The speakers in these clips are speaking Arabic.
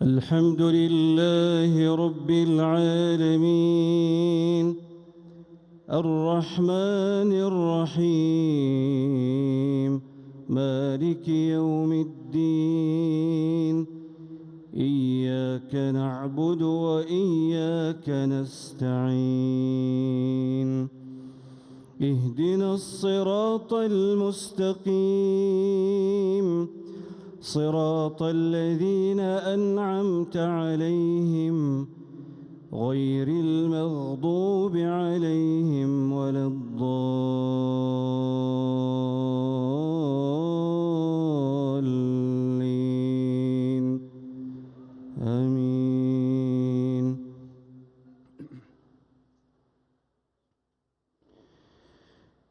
الحمد لله رب العالمين الرحمن الرحيم مالك يوم الدين إياك نعبد وإياك نستعين اهدنا الصراط المستقيم صراط الذين أنعمت عليهم غير المغضوب عليهم ولا الضالين آمين.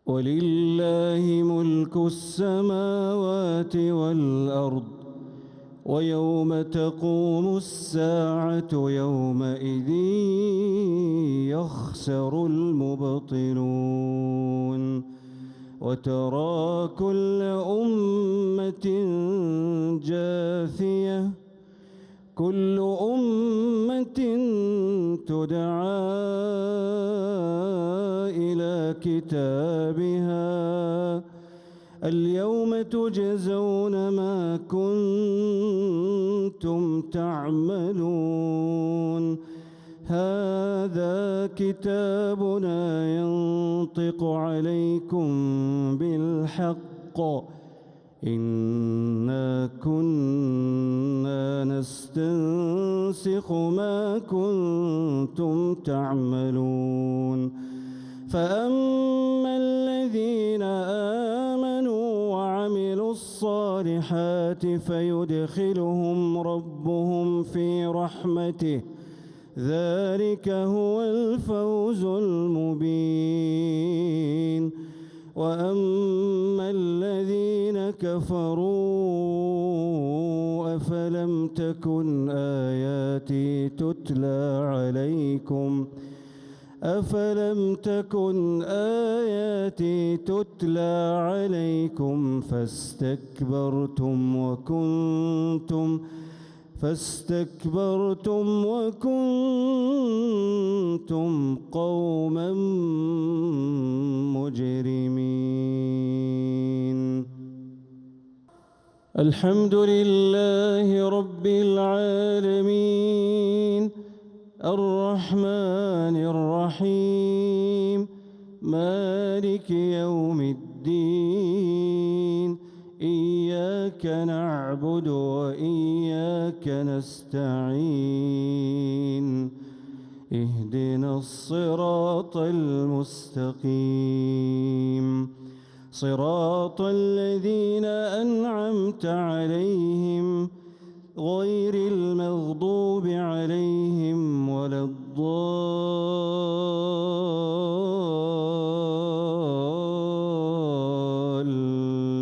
ولله ملك السماوات والأرض ويوم تقوم الساعة يومئذ يخسر المبطلون وترى كل أمة جاثية كل أمة تدعى إلى كتابها اليوم تجزون ما كنتم تعملون هذا كتابنا ينطق عليكم بالحق إنا كنا نستنسخ ما كنتم تعملون فأما الذين آمنوا وعملوا الصالحات فيدخلهم ربهم في رحمته ذلك هو الفوز المبين وأما الذين كفروا أفلم تكن آياتي تتلى عليكم فاستكبرتم وكنتم قوما مجرمين. الحمد لله رب العالمين الرحمن الرحيم مالك يوم الدين إياك نعبد وإياك نستعين اهدنا الصراط المستقيم صراط الذين أنعمت عليهم غير المغضوب عليهم ولا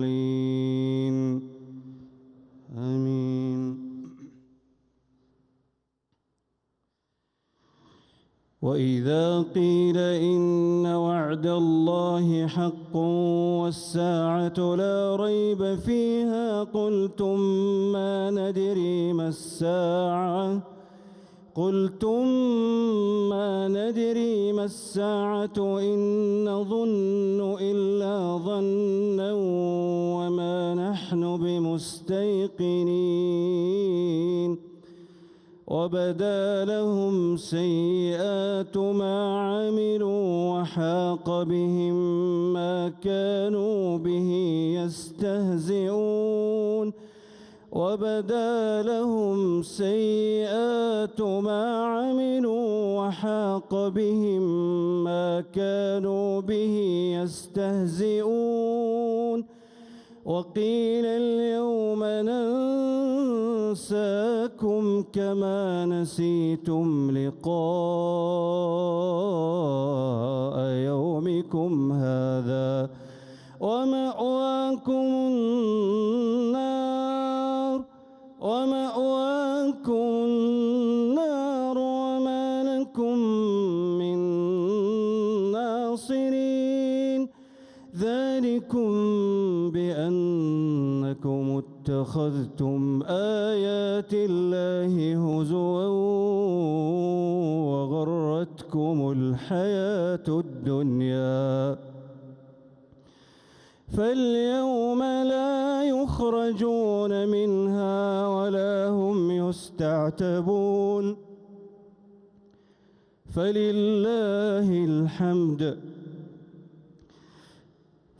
الضالين آمين. وإذا قيل إن وعد الله حق والساعة لا ريب فيها قلتم ما ندري ما الساعة إن نظن إلا ظنا وما نحن بمستيقنين وبدا لهم سيئات ما عملوا وحاق بهم ما كانوا به يستهزئون وبدا لهم سيئات ما عملوا وحاق بهم ما كانوا به يستهزئون وقيل اليوم ننساكم كما نسيتم لقاء يومكم هذا ومأواكم النار وما لكم من ناصرين ذلكم بأنكم اتخذتم آيات الله هزوا وغرتكم الحياة الدنيا فاليوم لا يخرجون منها ولا هم يستعتبون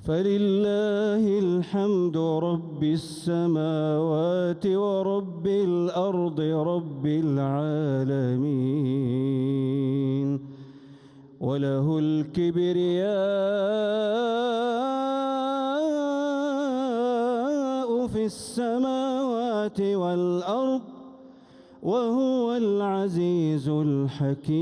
فلله الحمد رب السماوات ورب الأرض رب العالمين وله الكبرياء في السماوات والأرض وهو العزيز الحكيم.